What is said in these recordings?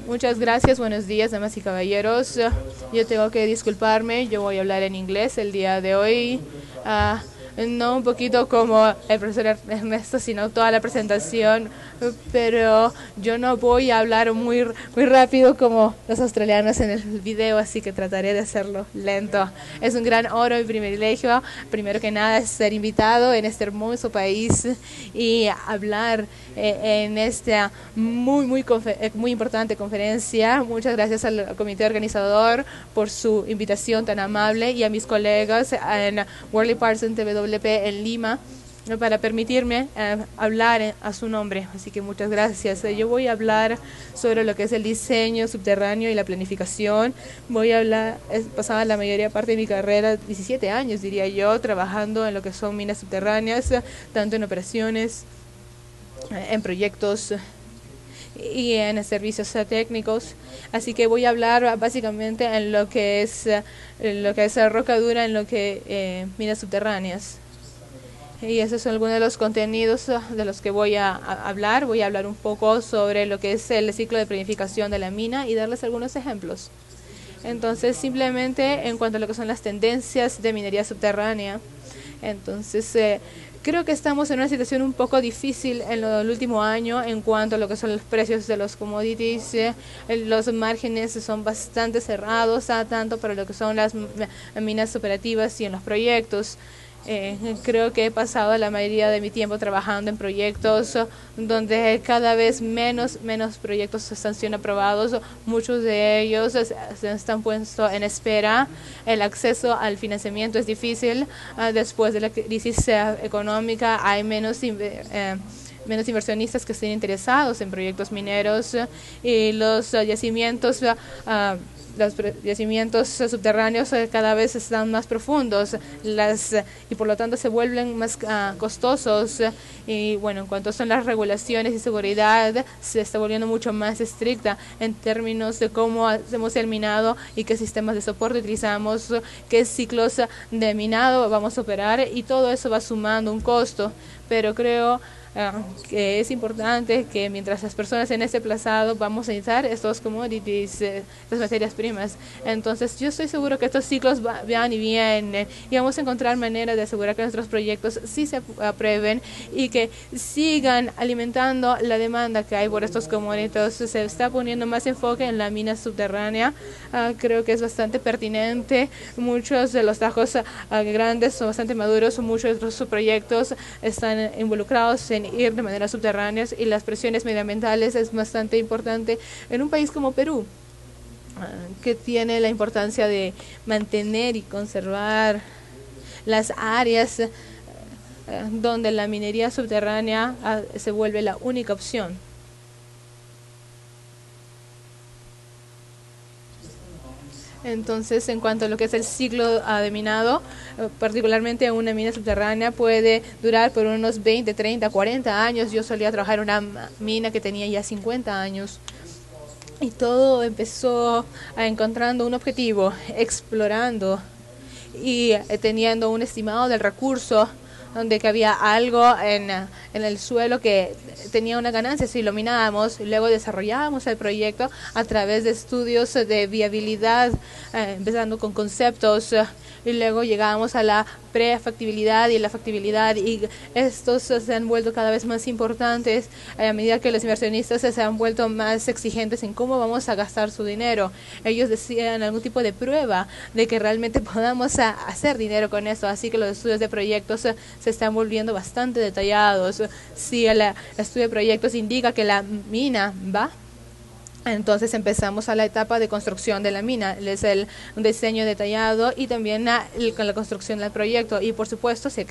Muchas gracias, buenos días, damas y caballeros. Yo tengo que disculparme, yo voy a hablar en inglés el día de hoy. No un poquito como el profesor Ernesto, sino toda la presentación, pero yo no voy a hablar muy rápido como los australianos en el video, así que trataré de hacerlo lento. Es un gran honor y privilegio, primero que nada, ser invitado en este hermoso país y hablar en esta muy importante conferencia. Muchas gracias al comité organizador por su invitación tan amable y a mis colegas en Worley Parsons TWP en Lima para permitirme hablar a su nombre. Así que muchas gracias. Yo voy a hablar sobre lo que es el diseño subterráneo y la planificación. Voy a hablar, pasaba la mayoría parte de mi carrera, 17 años diría yo, trabajando en lo que son minas subterráneas, tanto en operaciones, en proyectos y en servicios técnicos. Así que voy a hablar básicamente en lo que es roca dura, en lo que minas subterráneas. Y esos son algunos de los contenidos de los que voy a hablar. Voy a hablar un poco sobre lo que es el ciclo de planificación de la mina y darles algunos ejemplos. Entonces, simplemente en cuanto a lo que son las tendencias de minería subterránea, entonces creo que estamos en una situación un poco difícil en el último año en cuanto a lo que son los precios de los commodities. Los márgenes son bastante cerrados, tanto para lo que son las minas operativas y en los proyectos. Creo que he pasado la mayoría de mi tiempo trabajando en proyectos donde cada vez menos proyectos están siendo aprobados. Muchos de ellos están puestos en espera. El acceso al financiamiento es difícil. Después de la crisis económica hay menos inversionistas que estén interesados en proyectos mineros y los yacimientos subterráneos cada vez están más profundos y por lo tanto se vuelven más costosos. Y bueno, en cuanto son las regulaciones y seguridad, se está volviendo mucho más estricta en términos de cómo hacemos el minado y qué sistemas de soporte utilizamos, qué ciclos de minado vamos a operar, y todo eso va sumando un costo. Pero creo que es importante que mientras las personas en este plazado vamos a necesitar estos commodities, las materias primas. Entonces yo estoy seguro que estos ciclos van y vienen y vamos a encontrar maneras de asegurar que nuestros proyectos sí se aprueben y que sigan alimentando la demanda que hay por estos commodities. Se está poniendo más enfoque en la mina subterránea. Creo que es bastante pertinente. Muchos de los trabajos grandes son bastante maduros, muchos de los proyectos están involucrados en ir de manera subterránea y las presiones medioambientales es bastante importante en un país como Perú, que tiene la importancia de mantener y conservar las áreas donde la minería subterránea se vuelve la única opción. Entonces, en cuanto a lo que es el ciclo de minado, particularmente una mina subterránea puede durar por unos 20, 30, 40 años. Yo solía trabajar en una mina que tenía ya 50 años. Y todo empezó encontrando un objetivo, explorando y teniendo un estimado del recurso, donde que había algo en el suelo que tenía una ganancia si lo minábamos. Luego desarrollábamos el proyecto a través de estudios de viabilidad, empezando con conceptos, y luego llegábamos a la prefactibilidad y la factibilidad, y estos se han vuelto cada vez más importantes a medida que los inversionistas se han vuelto más exigentes en cómo vamos a gastar su dinero. Ellos decían algún tipo de prueba de que realmente podamos hacer dinero con esto, así que los estudios de proyectos se están volviendo bastante detallados. Si el estudio de proyectos indica que la mina va, entonces empezamos a la etapa de construcción de la mina. Es un diseño detallado y también con la construcción del proyecto. Y por supuesto se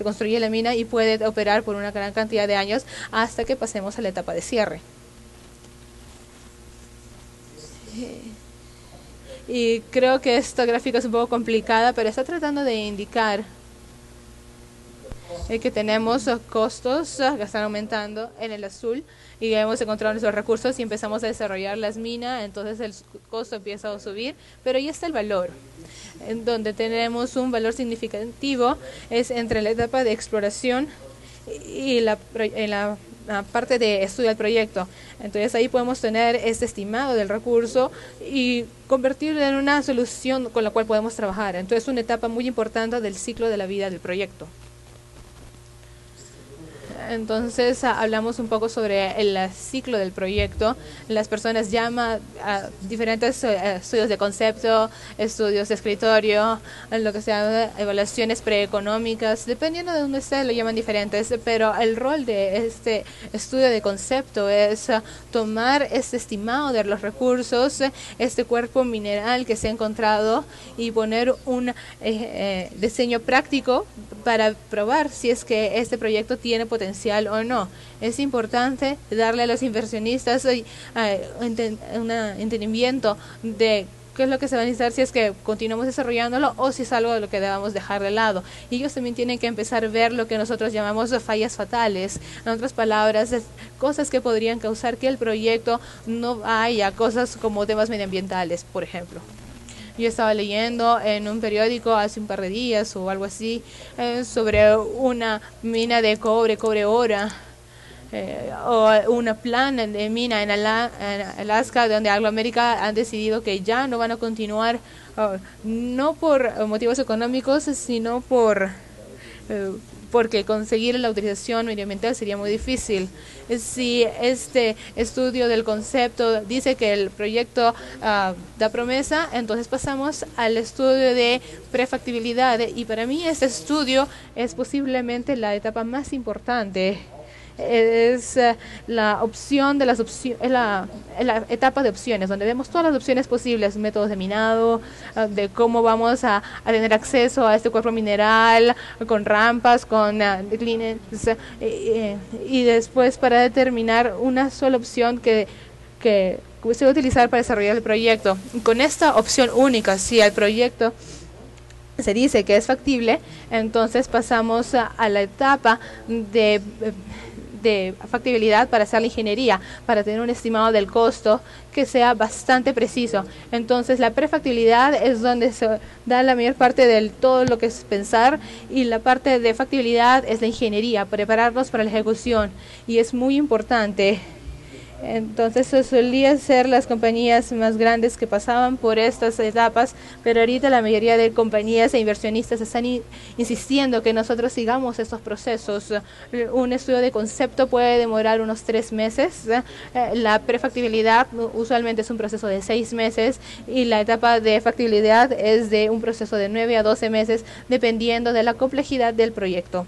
construye la mina y puede operar por una gran cantidad de años hasta que pasemos a la etapa de cierre. Y creo que esta gráfica es un poco complicada, pero está tratando de indicar que tenemos costos que están aumentando en el azul, y hemos encontrado nuestros recursos y empezamos a desarrollar las minas. Entonces el costo empieza a subir, pero ahí está el valor. En donde tenemos un valor significativo es entre la etapa de exploración y la parte de estudio del proyecto. Entonces ahí podemos tener este estimado del recurso y convertirlo en una solución con la cual podemos trabajar. Entonces es una etapa muy importante del ciclo de la vida del proyecto. Entonces hablamos un poco sobre el ciclo del proyecto. Las personas llaman a diferentes estudios de concepto, estudios de escritorio, lo que sea, evaluaciones preeconómicas, dependiendo de dónde esté, lo llaman diferentes, pero el rol de este estudio de concepto es tomar este estimado de los recursos, este cuerpo mineral que se ha encontrado y poner un diseño práctico para probar si es que este proyecto tiene potencial o no. Es importante darle a los inversionistas un entendimiento de qué es lo que se va a necesitar si es que continuamos desarrollándolo o si es algo de lo que debamos dejar de lado. Y ellos también tienen que empezar a ver lo que nosotros llamamos fallas fatales. En otras palabras, cosas que podrían causar que el proyecto no haya, cosas como temas medioambientales, por ejemplo. Yo estaba leyendo en un periódico hace un par de días o algo así sobre una mina de cobre ora, o una planta de mina en Alaska, donde Anglo American han decidido que ya no van a continuar, no por motivos económicos, sino porque conseguir la autorización medioambiental sería muy difícil. Si este estudio del concepto dice que el proyecto da promesa, entonces pasamos al estudio de prefactibilidad. Y para mí este estudio es posiblemente la etapa más importante. Es la opción de las opciones, es la etapa de opciones, donde vemos todas las opciones posibles, métodos de minado, de cómo vamos a tener acceso a este cuerpo mineral, con rampas, con declines, y después para determinar una sola opción que se va a utilizar para desarrollar el proyecto. Con esta opción única, si el proyecto se dice que es factible, entonces pasamos a la etapa de factibilidad para hacer la ingeniería, para tener un estimado del costo que sea bastante preciso. Entonces la prefactibilidad es donde se da la mayor parte de todo lo que es pensar, y la parte de factibilidad es la ingeniería, prepararnos para la ejecución, y es muy importante. Entonces solían ser las compañías más grandes que pasaban por estas etapas, pero ahorita la mayoría de compañías e inversionistas están insistiendo que nosotros sigamos estos procesos. Un estudio de concepto puede demorar unos 3 meses, la prefactibilidad usualmente es un proceso de 6 meses y la etapa de factibilidad es de un proceso de 9 a 12 meses dependiendo de la complejidad del proyecto.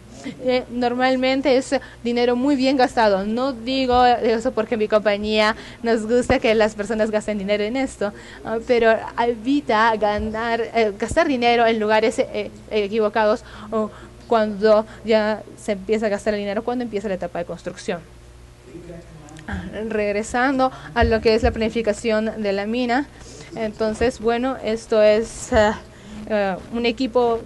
Normalmente es dinero muy bien gastado. No digo eso porque mi compañía nos gusta que las personas gasten dinero en esto, pero evita gastar dinero en lugares equivocados, o cuando ya se empieza a gastar el dinero, cuando empieza la etapa de construcción. Regresando a lo que es la planificación de la mina, entonces, bueno, esto es un equipo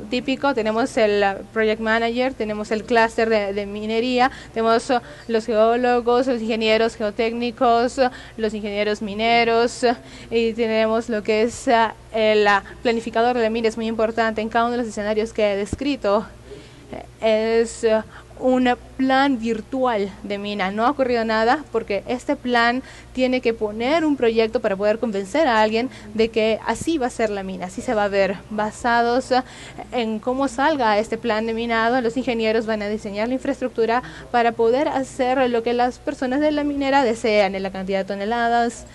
típico. Tenemos el project manager, tenemos el clúster de minería, tenemos los geólogos, los ingenieros geotécnicos, los ingenieros mineros, y tenemos lo que es el planificador de la mina. Es muy importante en cada uno de los escenarios que he descrito. Es un plan virtual de mina. No ha ocurrido nada porque este plan tiene que poner un proyecto para poder convencer a alguien de que así va a ser la mina, así se va a ver. Basados en cómo salga este plan de minado, los ingenieros van a diseñar la infraestructura para poder hacer lo que las personas de la minera desean, en la cantidad de toneladas,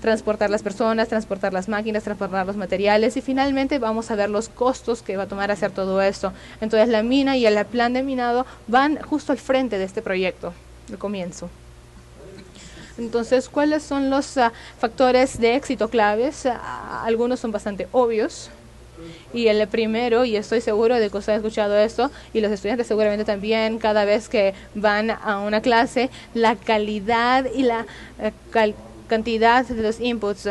transportar las personas, transportar las máquinas, transportar los materiales, y finalmente vamos a ver los costos que va a tomar hacer todo esto. Entonces la mina y el plan de minado van justo al frente de este proyecto, al comienzo. Entonces, ¿cuáles son los factores de éxito claves? Algunos son bastante obvios. Y el primero, y estoy seguro de que usted ha escuchado esto, y los estudiantes seguramente también, cada vez que van a una clase, la calidad y la cantidad de los inputs.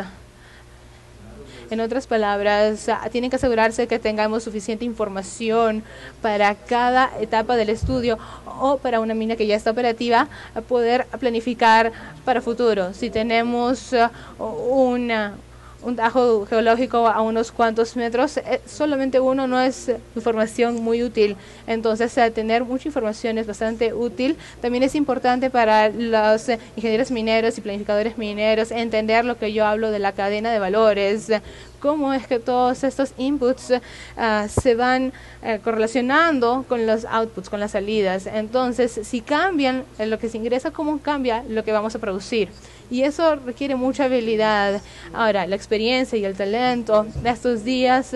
En otras palabras, tienen que asegurarse que tengamos suficiente información para cada etapa del estudio, o para una mina que ya está operativa, a poder planificar para futuro. Si tenemos un tajo geológico a unos cuantos metros, solamente uno no es información muy útil. Entonces, tener mucha información es bastante útil. También es importante para los ingenieros mineros y planificadores mineros entender lo que yo hablo de la cadena de valores, cómo es que todos estos inputs se van correlacionando con los outputs, con las salidas. Entonces, si cambian lo que se ingresa, ¿cómo cambia lo que vamos a producir? Y eso requiere mucha habilidad. Ahora, la experiencia y el talento de estos días,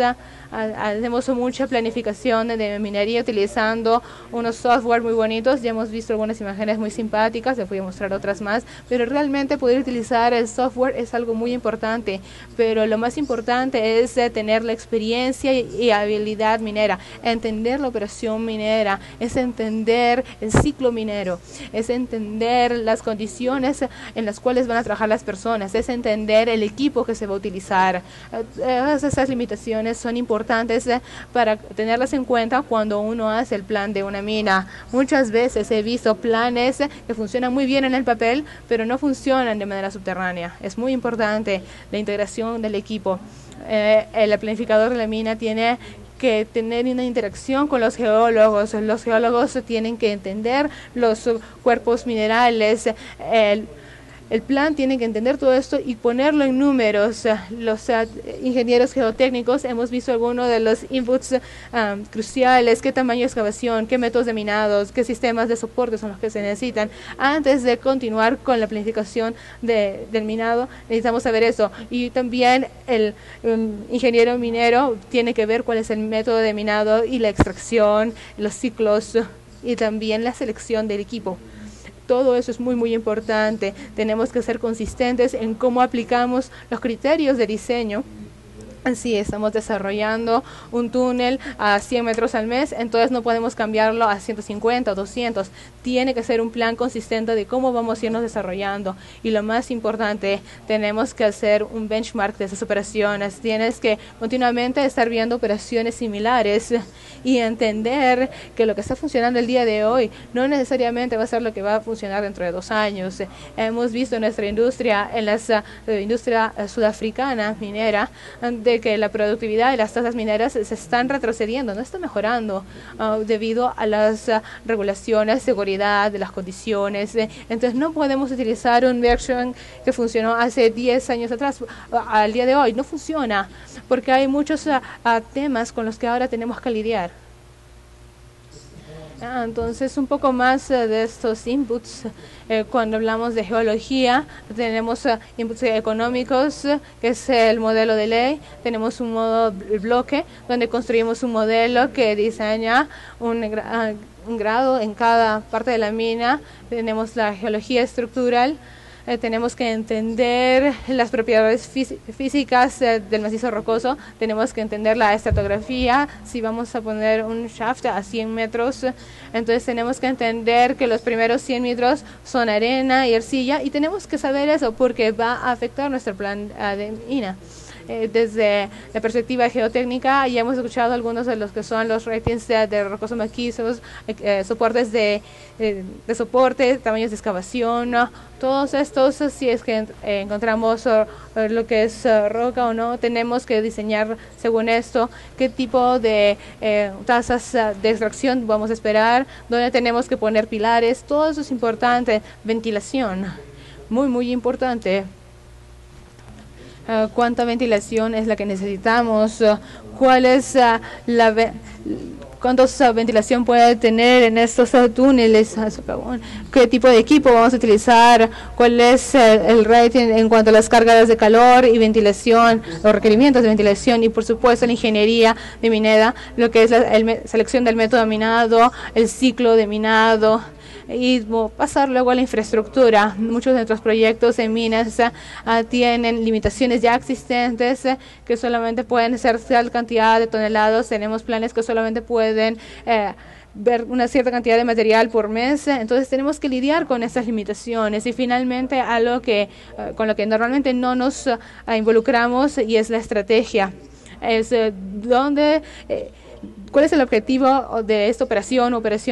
hacemos mucha planificación de minería utilizando unos software muy bonitos. Ya hemos visto algunas imágenes muy simpáticas, les voy a mostrar otras más, pero realmente poder utilizar el software es algo muy importante. Pero lo más importante es tener la experiencia y habilidad minera, entender la operación minera, es entender el ciclo minero, es entender las condiciones en las cuales van a trabajar las personas, es entender el equipo que se va a utilizar. Esas limitaciones son importantes para tenerlas en cuenta cuando uno hace el plan de una mina. Muchas veces he visto planes que funcionan muy bien en el papel, pero no funcionan de manera subterránea. Es muy importante la integración del equipo. El planificador de la mina tiene que tener una interacción con los geólogos. Los geólogos tienen que entender los cuerpos minerales. El plan tiene que entender todo esto y ponerlo en números. Los ingenieros geotécnicos hemos visto algunos de los inputs cruciales, qué tamaño de excavación, qué métodos de minados, qué sistemas de soporte son los que se necesitan. Antes de continuar con la planificación del minado, necesitamos saber eso. Y también el ingeniero minero tiene que ver cuál es el método de minado y la extracción, los ciclos y también la selección del equipo. Todo eso es muy, muy importante. Tenemos que ser consistentes en cómo aplicamos los criterios de diseño. Si estamos desarrollando un túnel a 100 metros al mes, entonces no podemos cambiarlo a 150 o 200. Tiene que ser un plan consistente de cómo vamos a irnos desarrollando. Y lo más importante, tenemos que hacer un benchmark de esas operaciones. Tienes que continuamente estar viendo operaciones similares y entender que lo que está funcionando el día de hoy no necesariamente va a ser lo que va a funcionar dentro de 2 años. Hemos visto en nuestra industria, en la industria sudafricana minera, de que la productividad de las tasas mineras se están retrocediendo, no está mejorando debido a las regulaciones, seguridad de las condiciones. Entonces no podemos utilizar un version que funcionó hace 10 años atrás al día de hoy. No funciona porque hay muchos temas con los que ahora tenemos que lidiar. Entonces, un poco más de estos inputs. Cuando hablamos de geología, tenemos inputs económicos, que es el modelo de ley. Tenemos un modo bloque, donde construimos un modelo que diseña un grado en cada parte de la mina. Tenemos la geología estructural. Tenemos que entender las propiedades físicas del macizo rocoso, tenemos que entender la estratigráfica. Si vamos a poner un shaft a 100 metros, entonces tenemos que entender que los primeros 100 metros son arena y arcilla, y tenemos que saber eso porque va a afectar nuestro plan de mina. Desde la perspectiva geotécnica, ya hemos escuchado algunos de los que son los ratings de rocosos maquizos, soportes de soporte, tamaños de excavación, todos estos. Si es que encontramos lo que es roca o no, tenemos que diseñar según esto qué tipo de tasas de extracción vamos a esperar, dónde tenemos que poner pilares. Todo eso es importante. Ventilación, muy, muy importante. Cuánta ventilación es la que necesitamos, cuál es cuánta ventilación puede tener en estos túneles, qué tipo de equipo vamos a utilizar, cuál es el rating en cuanto a las cargas de calor y ventilación, los requerimientos de ventilación, y por supuesto la ingeniería de minera, lo que es la selección del método de minado, el ciclo de minado, y pasar luego a la infraestructura. Muchos de nuestros proyectos en minas tienen limitaciones ya existentes que solamente pueden ser tal cantidad de toneladas. Tenemos planes que solamente pueden ver una cierta cantidad de material por mes. Entonces tenemos que lidiar con esas limitaciones. Y finalmente algo que con lo que normalmente no nos involucramos, y es la estrategia. Es donde ¿Cuál es el objetivo de esta operación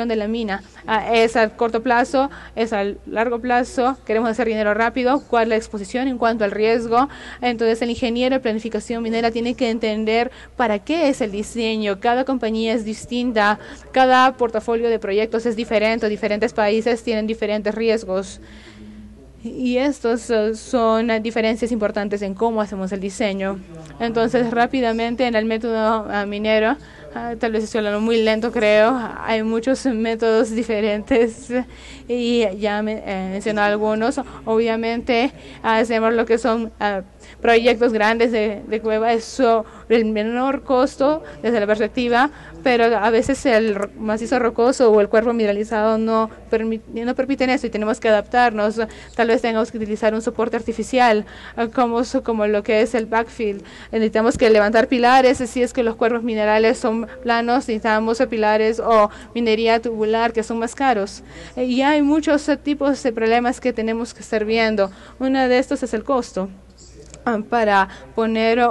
de la mina? ¿Es a corto plazo? ¿Es a largo plazo? ¿Queremos hacer dinero rápido? ¿Cuál es la exposición en cuanto al riesgo? Entonces el ingeniero de planificación minera tiene que entender para qué es el diseño. Cada compañía es distinta, cada portafolio de proyectos es diferente, diferentes países tienen diferentes riesgos. Y estos son diferencias importantes en cómo hacemos el diseño. Entonces, rápidamente en el método minero, tal vez estoy hablando muy lento, creo. Hay muchos métodos diferentes y ya mencioné algunos. Obviamente, hacemos lo que son proyectos grandes de cueva. Eso, el menor costo desde la perspectiva, pero a veces el macizo rocoso o el cuerpo mineralizado no permiten eso y tenemos que adaptarnos. Tal vez tengamos que utilizar un soporte artificial, como lo que es el backfill. Necesitamos que levantar pilares, si es que los cuerpos minerales son planos, necesitamos pilares o minería tubular que son más caros. Y hay muchos tipos de problemas que tenemos que estar viendo. Uno de estos es el costo. Para poner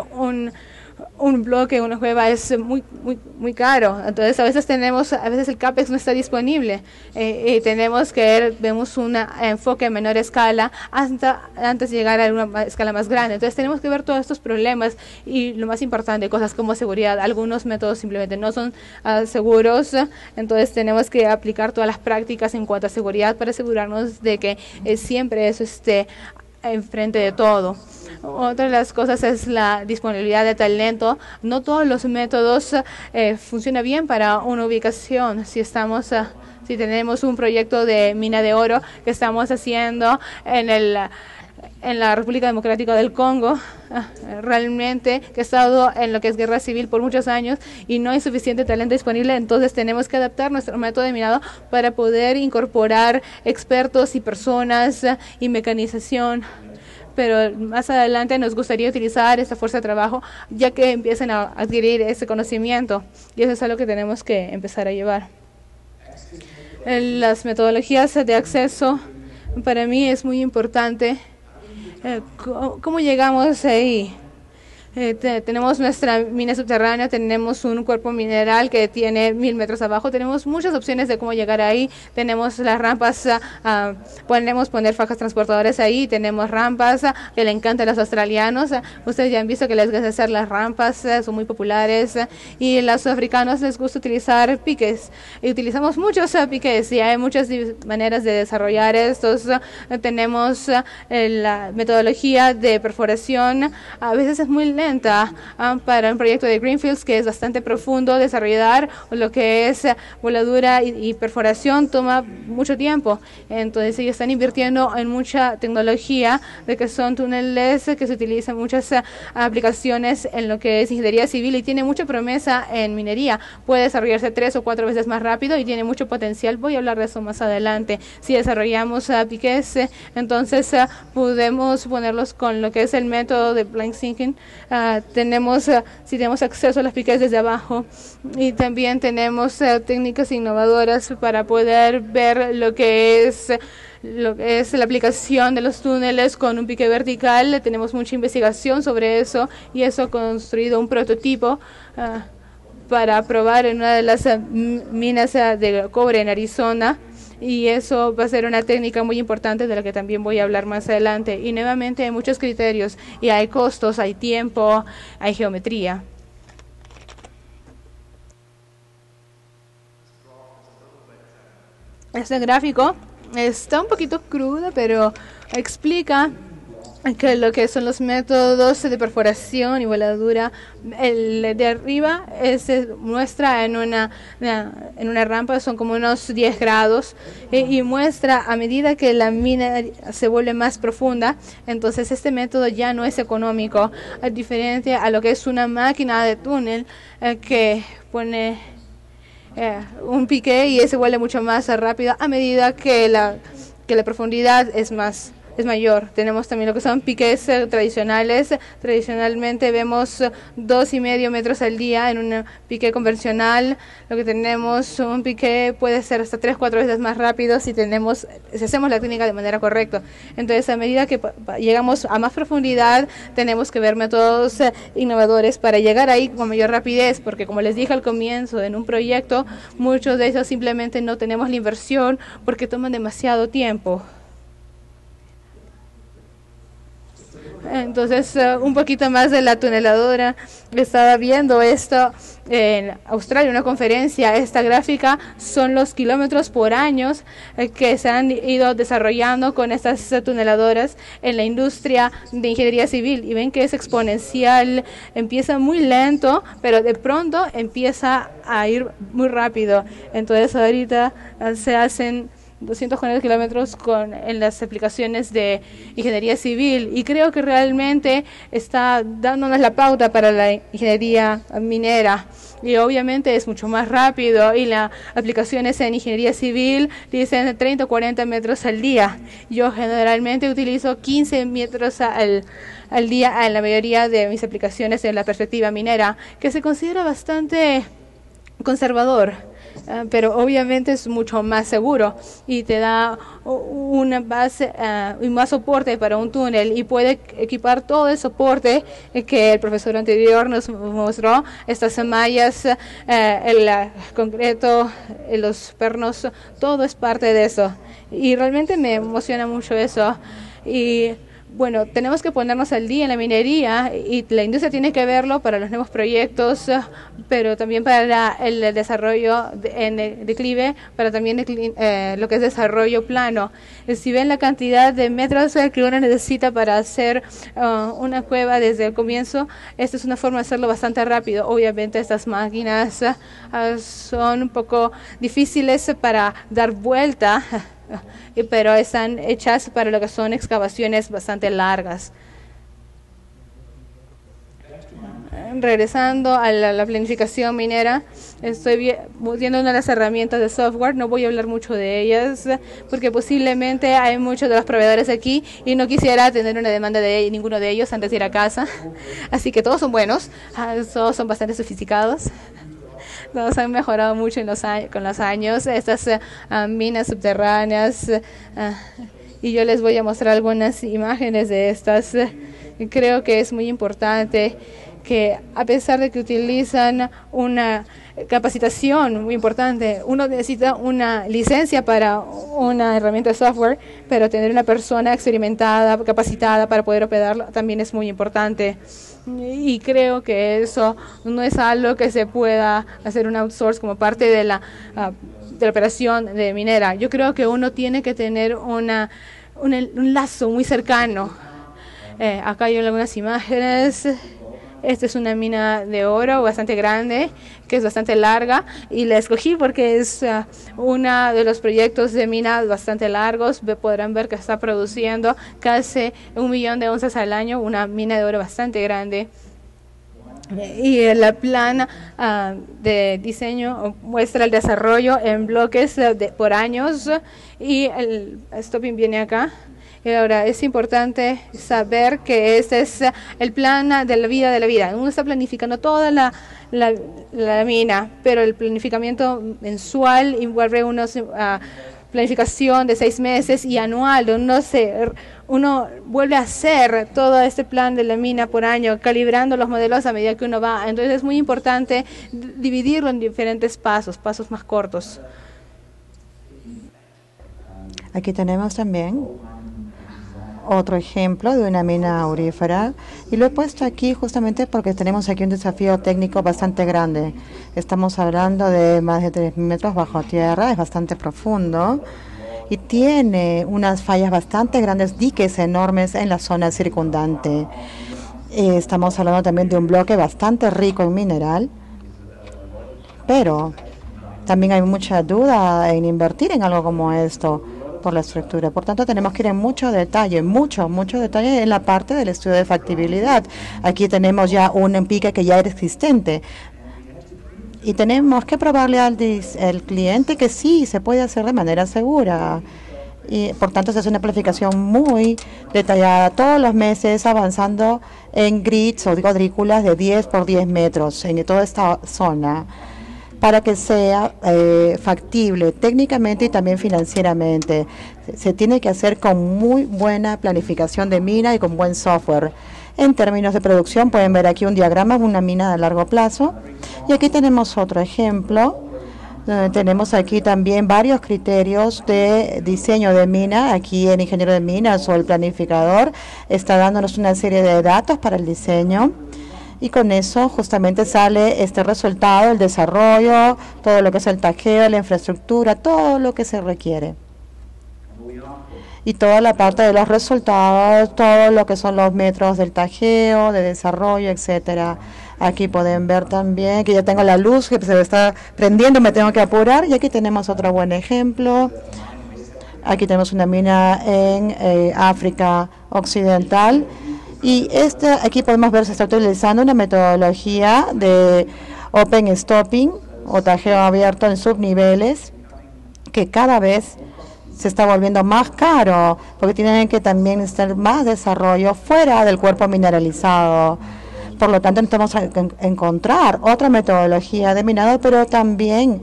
un bloque, una cueva es muy caro. Entonces a veces el CAPEX no está disponible y vemos un enfoque en menor escala antes de llegar a una escala más grande. Entonces tenemos que ver todos estos problemas y lo más importante, cosas como seguridad. Algunos métodos simplemente no son seguros, entonces tenemos que aplicar todas las prácticas en cuanto a seguridad para asegurarnos de que siempre eso esté enfrente de todo. Otra de las cosas es la disponibilidad de talento. No todos los métodos funcionan bien para una ubicación. Si tenemos un proyecto de mina de oro que estamos haciendo en la República Democrática del Congo, realmente que ha estado en lo que es guerra civil por muchos años y no hay suficiente talento disponible, entonces tenemos que adaptar nuestro método de minado para poder incorporar expertos y personas y mecanización. Pero más adelante nos gustaría utilizar esta fuerza de trabajo ya que empiecen a adquirir ese conocimiento y eso es algo que tenemos que empezar a llevar. Las metodologías de acceso para mí es muy importante. ¿Cómo llegamos ahí? Tenemos nuestra mina subterránea, tenemos un cuerpo mineral que tiene 1000 metros abajo, tenemos muchas opciones de cómo llegar ahí, tenemos las rampas, podemos poner fajas transportadoras ahí, tenemos rampas que le encantan a los australianos, ustedes ya han visto que les gusta hacer las rampas, son muy populares y a los sudafricanos les gusta utilizar piques y utilizamos muchos piques y hay muchas maneras de desarrollar estos. Tenemos la metodología de perforación, a veces es muy lenta para un proyecto de Greenfields que es bastante profundo. Desarrollar lo que es voladura y perforación toma mucho tiempo, entonces ellos están invirtiendo en mucha tecnología de que son túneles que se utilizan muchas aplicaciones en lo que es ingeniería civil y tiene mucha promesa en minería. Puede desarrollarse 3 o 4 veces más rápido y tiene mucho potencial. Voy a hablar de eso más adelante. Si desarrollamos piques, entonces podemos ponerlos con lo que es el método de blind sinking. Si tenemos acceso a las piques desde abajo y también tenemos técnicas innovadoras para poder ver lo que es la aplicación de los túneles con un pique vertical. Tenemos mucha investigación sobre eso y eso ha construido un prototipo para probar en una de las minas de cobre en Arizona. Y eso va a ser una técnica muy importante de la que también voy a hablar más adelante. Y nuevamente hay muchos criterios y hay costos, hay tiempo, hay geometría. Este gráfico está un poquito crudo, pero explica que lo que son los métodos de perforación y voladura. El de arriba se muestra en una rampa, son como unos 10 grados y muestra a medida que la mina se vuelve más profunda. Entonces este método ya no es económico, a diferencia a lo que es una máquina de túnel que pone un pique y se vuelve mucho más rápido a medida que la profundidad es más es mayor. Tenemos también lo que son piques tradicionales. Tradicionalmente vemos 2,5 metros al día en un pique convencional. Lo que tenemos, un pique puede ser hasta 3-4 veces más rápido si hacemos la técnica de manera correcta. Entonces, a medida que llegamos a más profundidad, tenemos que ver métodos innovadores para llegar ahí con mayor rapidez, porque como les dije al comienzo, en un proyecto, muchos de ellos simplemente no tenemos la inversión porque toman demasiado tiempo. Entonces, un poquito más de la tuneladora. Estaba viendo esto en Australia, una conferencia. Esta gráfica son los kilómetros por año que se han ido desarrollando con estas tuneladoras en la industria de ingeniería civil. Y ven que es exponencial, empieza muy lento, pero de pronto empieza a ir muy rápido. Entonces, ahorita se hacen 240 kilómetros en las aplicaciones de ingeniería civil, y creo que realmente está dándonos la pauta para la ingeniería minera, y obviamente es mucho más rápido, y las aplicaciones en ingeniería civil dicen 30 o 40 metros al día. Yo generalmente utilizo 15 metros al día en la mayoría de mis aplicaciones en la perspectiva minera, que se considera bastante conservador. Pero obviamente es mucho más seguro y te da una base y más soporte para un túnel, y puede equipar todo el soporte que el profesor anterior nos mostró, estas mallas, el concreto, los pernos, todo es parte de eso, y realmente me emociona mucho eso. Y bueno, tenemos que ponernos al día en la minería, y la industria tiene que verlo para los nuevos proyectos, pero también para el desarrollo en el declive, para también lo que es desarrollo plano. Si ven la cantidad de metros que uno necesita para hacer una cueva desde el comienzo, esta es una forma de hacerlo bastante rápido. Obviamente estas máquinas son un poco difíciles para dar vuelta, pero están hechas para lo que son excavaciones bastante largas. Regresando a la planificación minera, estoy viendo una de las herramientas de software. No voy a hablar mucho de ellas porque posiblemente hay muchos de los proveedores aquí y no quisiera tener una demanda de ninguno de ellos antes de ir a casa. Así que todos son buenos, todos son bastante sofisticados. Todos han mejorado mucho con los años, estas minas subterráneas, y yo les voy a mostrar algunas imágenes de estas. Creo que es muy importante que, a pesar de que utilizan una capacitación muy importante, uno necesita una licencia para una herramienta de software, pero tener una persona experimentada, capacitada para poder operarlo también es muy importante. Y creo que eso no es algo que se pueda hacer un outsource como parte de la operación de minera. Yo creo que uno tiene que tener un lazo muy cercano. Acá hay algunas imágenes. Esta es una mina de oro bastante grande, que es bastante larga, y la escogí porque es uno de los proyectos de minas bastante largos. Podrán ver que está produciendo casi 1 millón de onzas al año, una mina de oro bastante grande. Y el plan de diseño muestra el desarrollo en bloques por años, y el stopping viene acá. Y ahora es importante saber que este es el plan de la vida. Uno está planificando toda la mina, pero el planificamiento mensual envuelve una planificación de 6 meses y anual. Uno vuelve a hacer todo este plan de la mina por año, calibrando los modelos a medida que uno va. Entonces es muy importante dividirlo en diferentes pasos más cortos. Aquí tenemos también otro ejemplo de una mina aurífera, y lo he puesto aquí justamente porque tenemos aquí un desafío técnico bastante grande. Estamos hablando de más de 3 metros bajo tierra, es bastante profundo y tiene unas fallas bastante grandes, diques enormes en la zona circundante. Estamos hablando también de un bloque bastante rico en mineral, pero también hay mucha duda en invertir en algo como esto por la estructura. Por tanto, tenemos que ir en mucho detalle en la parte del estudio de factibilidad. Aquí tenemos ya un pique que ya era existente y tenemos que probarle al cliente que sí se puede hacer de manera segura. y por tanto se hace una planificación muy detallada, todos los meses avanzando en grids o cuadrículas de 10 por 10 metros en toda esta zona, para que sea factible técnicamente y también financieramente. Se tiene que hacer con muy buena planificación de mina y con buen software. En términos de producción, pueden ver aquí un diagrama de una mina a largo plazo. Y aquí tenemos otro ejemplo. Tenemos aquí también varios criterios de diseño de mina. Aquí el ingeniero de minas o el planificador está dándonos una serie de datos para el diseño. Y con eso justamente sale este resultado, el desarrollo, todo lo que es el tajeo, la infraestructura, todo lo que se requiere. Y toda la parte de los resultados, todo lo que son los metros del tajeo, de desarrollo, etcétera. Aquí pueden ver también que ya tengo la luz que se está prendiendo, me tengo que apurar. Y aquí tenemos otro buen ejemplo. Aquí tenemos una mina en África Occidental. Y aquí podemos ver se está utilizando una metodología de open stopping o tajeo abierto en subniveles, que cada vez se está volviendo más caro, porque tienen que también estar más desarrollo fuera del cuerpo mineralizado. Por lo tanto, necesitamos encontrar otra metodología de minado, pero también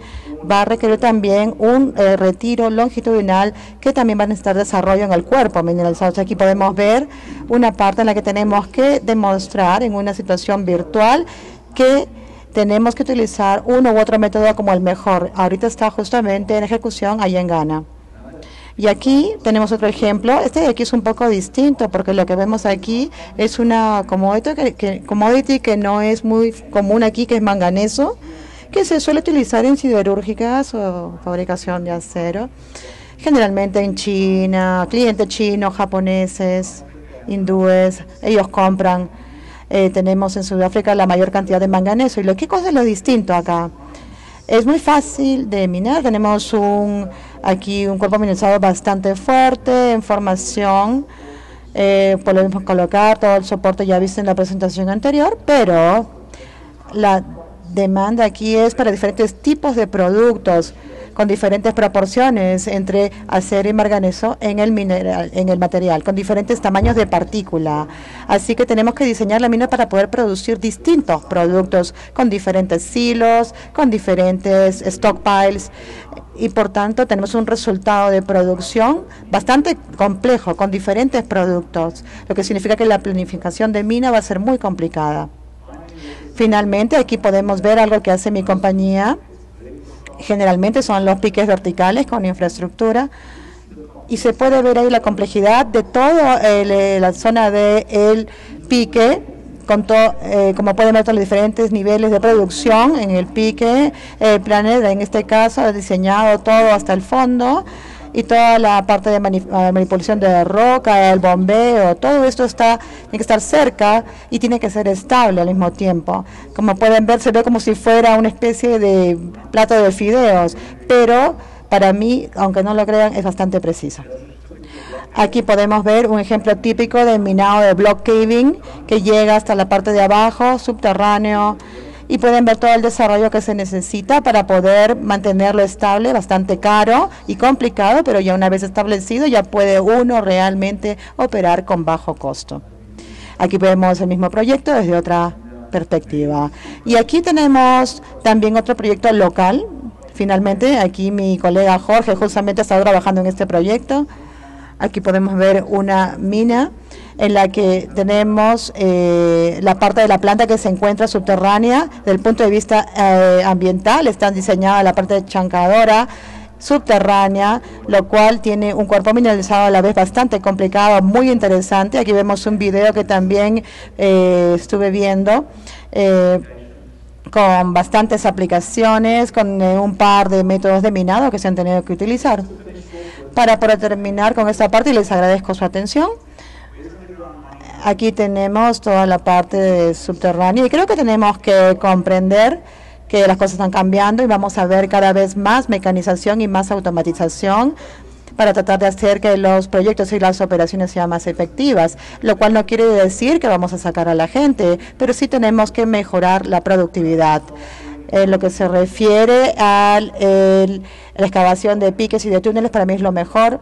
va a requerir también un retiro longitudinal que también va a necesitar desarrollo en el cuerpo mineralizado. Aquí podemos ver una parte en la que tenemos que demostrar en una situación virtual que tenemos que utilizar uno u otro método como el mejor. Ahorita está justamente en ejecución allá en Ghana. Y aquí tenemos otro ejemplo. Este de aquí es un poco distinto porque lo que vemos aquí es una commodity que no es muy común aquí, que es manganeso, que se suele utilizar en siderúrgicas o fabricación de acero. Generalmente en China, clientes chinos, japoneses, hindúes, ellos compran. Tenemos en Sudáfrica la mayor cantidad de manganeso. ¿Y qué cosa es lo distinto acá? Es muy fácil de minar. Tenemos aquí un cuerpo mineralizado bastante fuerte en formación. Podemos colocar todo el soporte ya visto en la presentación anterior, pero la demanda aquí es para diferentes tipos de productos con diferentes proporciones entre acero y manganeso en el material, con diferentes tamaños de partícula. Así que tenemos que diseñar la mina para poder producir distintos productos con diferentes silos, con diferentes stockpiles, y por tanto tenemos un resultado de producción bastante complejo con diferentes productos, lo que significa que la planificación de mina va a ser muy complicada. Finalmente, aquí podemos ver algo que hace mi compañía. Generalmente son los piques verticales con infraestructura, y se puede ver ahí la complejidad de toda la zona del pique, con como pueden ver todos los diferentes niveles de producción en el pique. El planner en este caso ha diseñado todo hasta el fondo, y toda la parte de manipulación de roca, el bombeo, todo esto tiene que estar cerca y tiene que ser estable al mismo tiempo. Como pueden ver, se ve como si fuera una especie de plato de fideos, pero para mí, aunque no lo crean, es bastante preciso. Aquí podemos ver un ejemplo típico de minado de block caving, que llega hasta la parte de abajo, subterráneo, y pueden ver todo el desarrollo que se necesita para poder mantenerlo estable, bastante caro y complicado, pero ya una vez establecido ya puede uno realmente operar con bajo costo. Aquí vemos el mismo proyecto desde otra perspectiva. Y aquí tenemos también otro proyecto local. Finalmente, aquí mi colega Jorge justamente ha estado trabajando en este proyecto. Aquí podemos ver una mina en la que tenemos la parte de la planta que se encuentra subterránea. Desde el punto de vista ambiental, está diseñada la parte chancadora subterránea, lo cual tiene un cuerpo mineralizado a la vez bastante complicado, muy interesante. Aquí vemos un video que también estuve viendo, con bastantes aplicaciones, con un par de métodos de minado que se han tenido que utilizar. Para poder terminar con esta parte, y les agradezco su atención. Aquí tenemos toda la parte subterránea, y creo que tenemos que comprender que las cosas están cambiando y vamos a ver cada vez más mecanización y más automatización para tratar de hacer que los proyectos y las operaciones sean más efectivas, lo cual no quiere decir que vamos a sacar a la gente, pero sí tenemos que mejorar la productividad. En lo que se refiere a la excavación de piques y de túneles, para mí es lo mejor.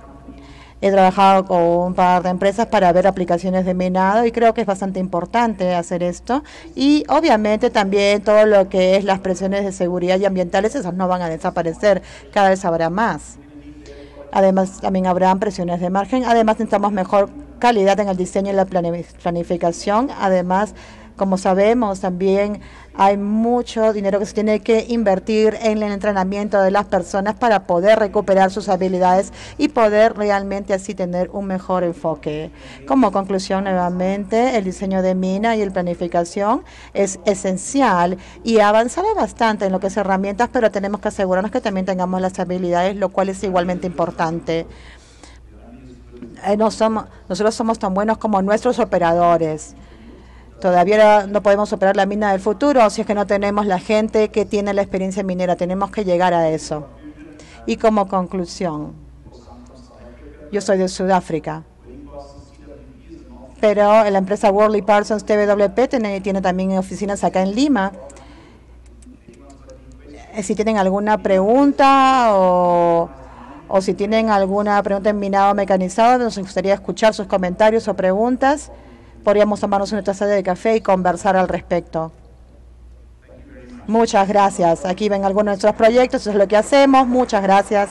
He trabajado con un par de empresas para ver aplicaciones de minado y creo que es bastante importante hacer esto. Y obviamente también todo lo que es las presiones de seguridad y ambientales, esas no van a desaparecer, cada vez habrá más. Además, también habrán presiones de margen. Además, necesitamos mejor calidad en el diseño y la planificación. Además, como sabemos, también hay mucho dinero que se tiene que invertir en el entrenamiento de las personas para poder recuperar sus habilidades y poder realmente así tener un mejor enfoque. Como conclusión, nuevamente, el diseño de mina y la planificación es esencial y ha avanzado bastante en lo que es herramientas, pero tenemos que asegurarnos que también tengamos las habilidades, lo cual es igualmente importante. Nosotros somos tan buenos como nuestros operadores. Todavía no podemos operar la mina del futuro si es que no tenemos la gente que tiene la experiencia minera. Tenemos que llegar a eso. Y como conclusión, yo soy de Sudáfrica, pero la empresa Worley Parsons TWP tiene también oficinas acá en Lima. Si tienen alguna pregunta o si tienen alguna pregunta en minado mecanizado, nos gustaría escuchar sus comentarios o preguntas. Podríamos tomarnos una taza de café y conversar al respecto. Muchas gracias. Aquí ven algunos de nuestros proyectos, eso es lo que hacemos. Muchas gracias.